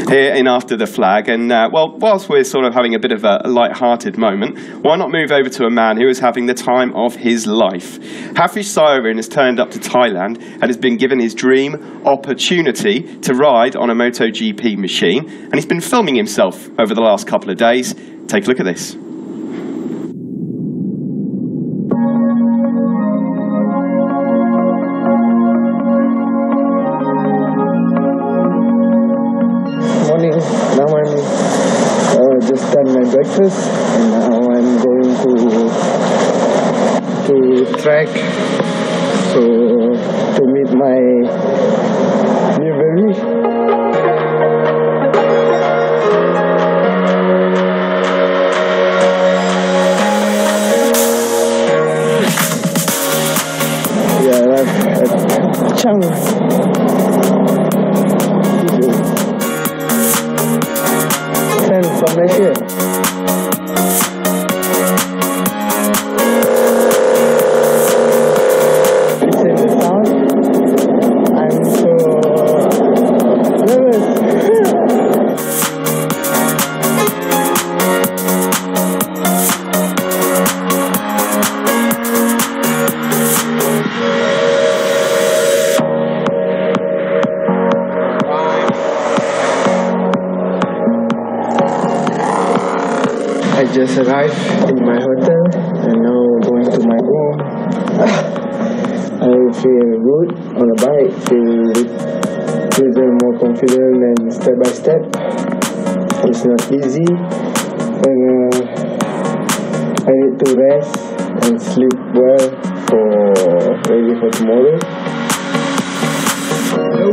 here in After the Flag. And, well, whilst we're sort of having a bit of a light-hearted moment, why not move over to a man who is having the time of his life? Hafizh Syahrin has turned up to Thailand and has been given his dream opportunity to ride on a MotoGP machine. And he's been filming himself over the last couple of days. Take a look at this. Now I'm just done my breakfast, and now I'm going to track to meet my new baby. Yeah, that's Chang. From Malaysia. Listen to the sound. I'm so nervous. I just arrived in my hotel and now going to my room. I feel good on a bike, feel more confident and step by step. It's not easy and I need to rest and sleep well ready for tomorrow. Hello.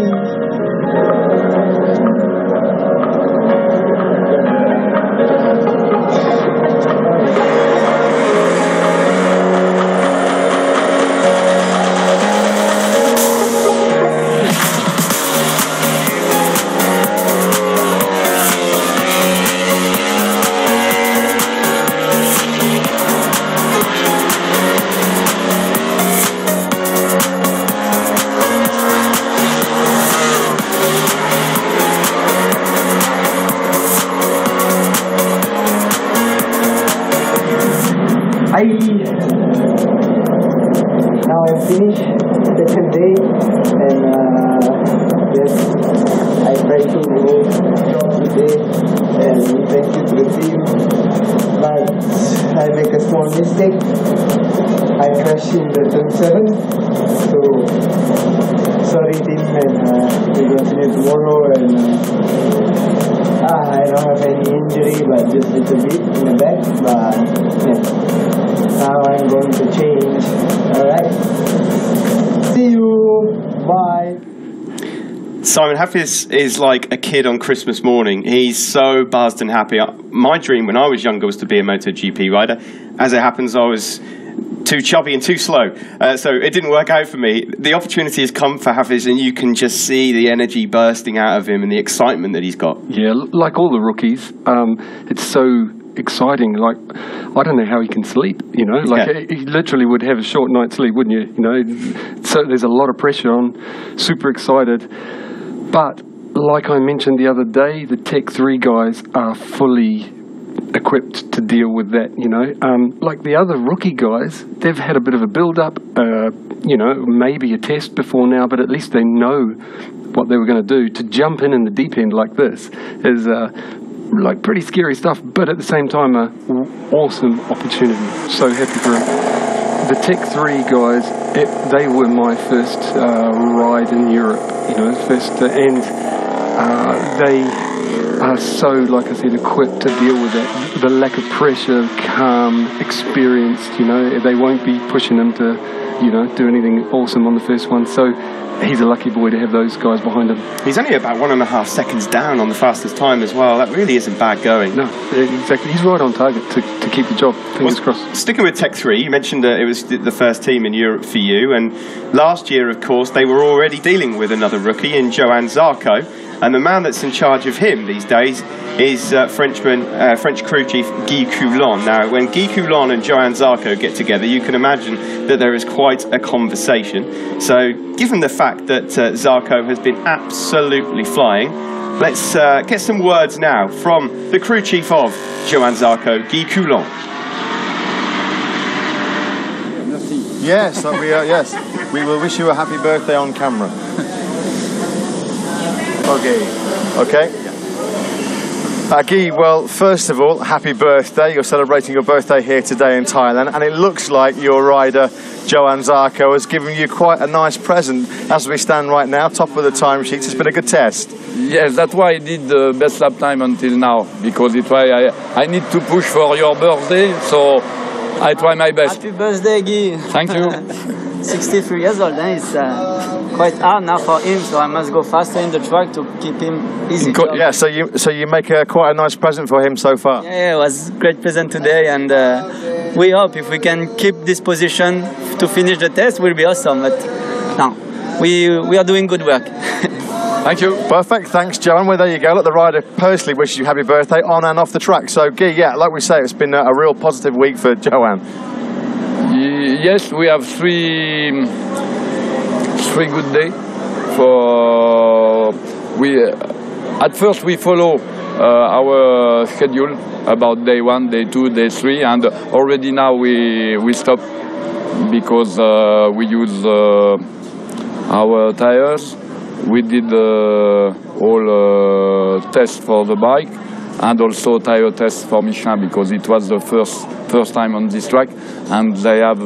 Now I finished second day and yes, I try to go job today and thank you to the team, but I make a small mistake. I crashed in the turn 7, so sorry team, and we continue tomorrow. And I don't have any injury, but just a little bit in the back, but yeah. Now I'm going to change. Alright. See you. Bye. Simon, Hafizh is like a kid on Christmas morning. He's so buzzed and happy. My dream when I was younger was to be a MotoGP rider. As it happens, I was too chubby and too slow, so it didn't work out for me. The opportunity has come for Hafizh, and you can just see the energy bursting out of him and the excitement that he's got. Yeah, like all the rookies, it's so exciting. Like, I don't know how he can sleep, you know, like he literally would have a short night's sleep, wouldn't you? You know, so there's a lot of pressure on, super excited. But like I mentioned the other day, the Tech 3 guys are fully equipped to deal with that, you know. Like the other rookie guys, they've had a bit of a build-up, you know, maybe a test before now, but at least they know what they were going to do. To jump in the deep end like this is like pretty scary stuff, but at the same time, a awesome opportunity. So happy for him. The Tech 3 guys, they were my first ride in Europe, you know, and they are so, like I said, equipped to deal with that. The lack of pressure, calm, experienced, you know, they won't be pushing him to, you know, do anything awesome on the first one. So he's a lucky boy to have those guys behind him. He's only about 1.5 seconds down on the fastest time as well. That really isn't bad going. No, exactly. He's right on target to keep the job. Fingers crossed. Sticking with Tech 3, you mentioned it was the first team in Europe for you, and last year, of course, they were already dealing with another rookie in Johann Zarco. And the man that's in charge of him these days is French crew chief Guy Coulon. Now, when Guy Coulon and Johann Zarco get together, you can imagine that there is quite a conversation. So, given the fact fact that Zarco has been absolutely flying. Let's get some words now from the crew chief of Johann Zarco, Guy Coulon. Yes, yes. We will wish you a happy birthday on camera. Okay. Guy, well, first of all, happy birthday. You're celebrating your birthday here today in Thailand, and it looks like your rider, Johann Zarco, has given you quite a nice present as we stand right now, top of the timesheets. It's been a good test. Yes, that's why I did the best lap time until now, because it's why I need to push for your birthday, so I try my best. Happy birthday, Guy. Thank you. 63 years old, it's quite hard now for him, so I must go faster in the track to keep him easy. Yeah, so you make quite a nice present for him so far. Yeah, it was a great present today, and we hope if we can keep this position to finish the test, will be awesome. But no, we are doing good work. Thank you. Perfect. Thanks, Johann. Well, there you go. Look, the rider personally wishes you happy birthday on and off the track. So, Guy, yeah, like we say, it's been a real positive week for Johann. Yes, we have three good days. At first we follow our schedule about day 1, day 2, day 3, and already now we stop because we use our tires. We did all tests for the bike and also tire tests for Michelin because it was the first time on this track, and they have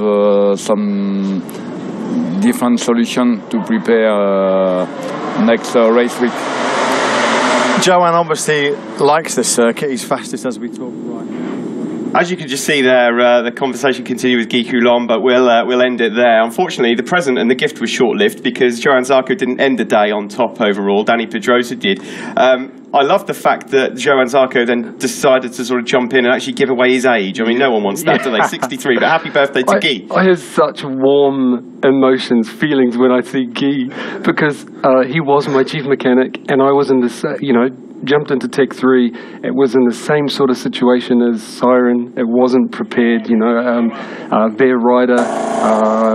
some different solution to prepare next race week. Johann obviously likes this circuit. He's fastest as we talk right now. As you can just see there, the conversation continued with Guy Coulon, but we'll end it there. Unfortunately, the present and the gift was short-lived because Johann Zarco didn't end the day on top overall. Danny Pedrosa did. I love the fact that Johann Zarco then decided to sort of jump in and actually give away his age. I mean, no one wants that, do they? 63, but happy birthday to Guy. I have such warm emotions, feelings when I see Guy, because he was my chief mechanic, and I was in this, jumped into Tech 3. It was in the same sort of situation as Syahrin. It wasn't prepared, their rider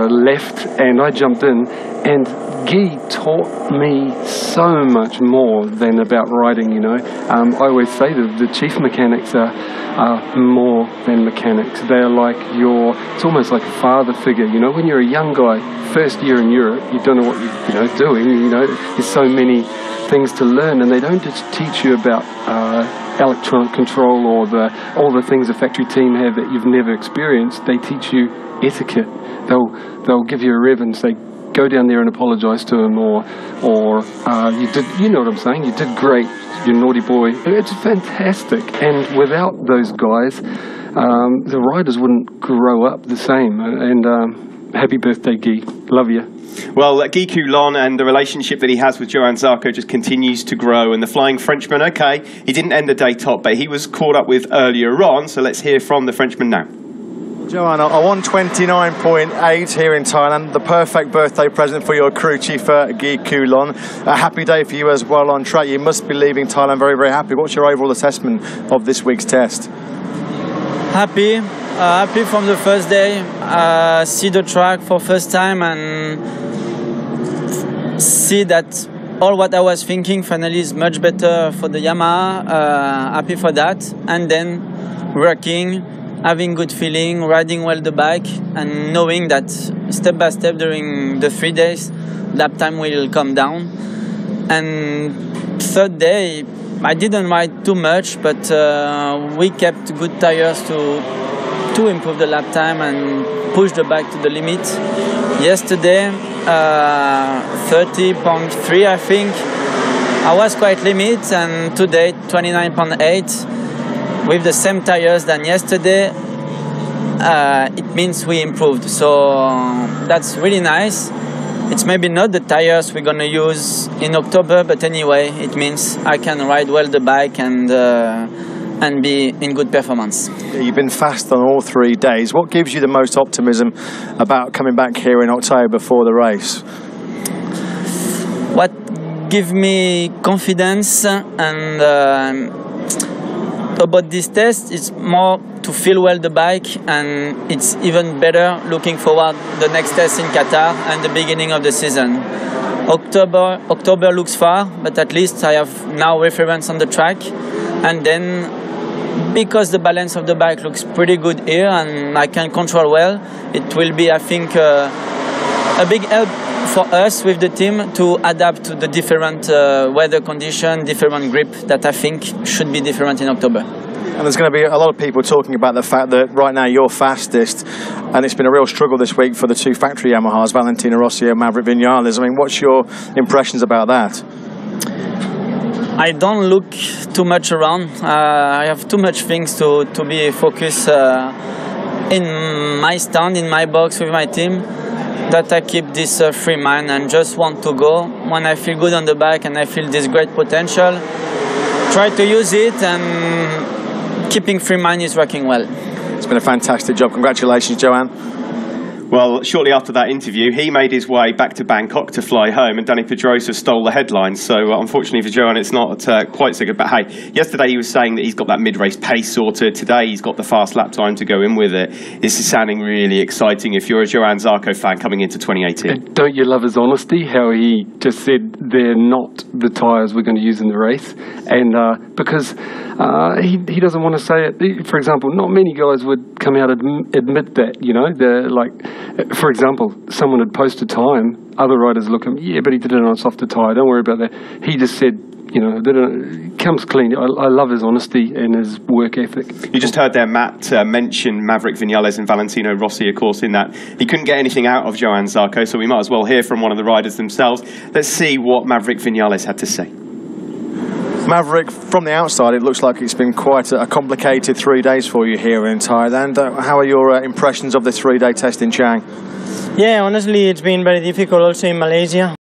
left, and I jumped in, and Guy taught me so much more than about riding, I always say that the chief mechanics are more than mechanics. They're like it's almost like a father figure, when you're a young guy, first year in Europe, you don't know what you're doing, there's so many things to learn, and they don't just teach you about electronic control or all the things a factory team have that you've never experienced. They teach you etiquette. They'll give you a rev and say, go down there and apologise to him, or you did, you know what I'm saying, you did great, you naughty boy. It's fantastic, and without those guys, the riders wouldn't grow up the same. And happy birthday, Guy. Love you. Well, Guy Coulon and the relationship that he has with Johann Zarco just continues to grow. And the Flying Frenchman, okay, he didn't end the day top, but he was caught up with earlier on. So let's hear from the Frenchman now. Johann, a 1:29.8 here in Thailand, the perfect birthday present for your crew chief, Guy Coulon. A happy day for you as well on track. You must be leaving Thailand very, very happy. What's your overall assessment of this week's test? Happy from the first day. See the track for first time and see that all what I was thinking finally is much better for the Yamaha. Happy for that. And then working, having good feeling, riding well the bike, and knowing that step by step during the 3 days, lap time will come down. And third day, I didn't ride too much, but we kept good tires to improve the lap time and push the bike to the limit. Yesterday, 30.3, I think. I was quite limit, and today 29.8. With the same tires than yesterday, it means we improved. So that's really nice. It's maybe not the tires we're gonna use in October, but anyway, it means I can ride well the bike and be in good performance. You've been fast on all 3 days. What gives you the most optimism about coming back here in October for the race? What gives me confidence and about this test, it's more to feel well the bike, and it's even better looking forward the next test in Qatar and the beginning of the season. October looks far, but at least I have now reference on the track. And then, because the balance of the bike looks pretty good here and I can control well, it will be, I think, a big help for us with the team to adapt to the different weather condition, different grip that I think should be different in October. And there's going to be a lot of people talking about the fact that right now you're fastest, and it's been a real struggle this week for the two factory Yamahas, Valentino Rossi and Maverick Vinales. I mean, what's your impressions about that? I don't look too much around. I have too much things to be focused in my stand, in my box with my team, that I keep this free mind and just want to go. When I feel good on the bike and I feel this great potential, try to use it, and keeping free mind is working well. It's been a fantastic job. Congratulations, Johan. Well, shortly after that interview, he made his way back to Bangkok to fly home, and Dani Pedrosa stole the headlines. So, unfortunately for Johan, it's not quite so good. But hey, yesterday he was saying that he's got that mid-race pace sorted. Today he's got the fast lap time to go in with it. This is sounding really exciting if you're a Johan Zarco fan coming into 2018. And don't you love his honesty, how he just said they're not the tyres we're going to use in the race? And because he doesn't want to say it. For example, not many guys would come out and admit that, you know. They're like, for example, someone had posted time, other riders look at him, yeah, but he did it on a softer tyre, don't worry about that. He just said, you know, that it comes clean. I love his honesty and his work ethic. You just heard there Matt mention Maverick Vinales and Valentino Rossi, of course, in that he couldn't get anything out of Johan Zarco, so we might as well hear from one of the riders themselves. Let's see what Maverick Vinales had to say. Maverick, from the outside, it looks like it's been quite a complicated 3 days for you here in Thailand. How are your impressions of the 3-day test in Chiang? Yeah, honestly, it's been very difficult also in Malaysia.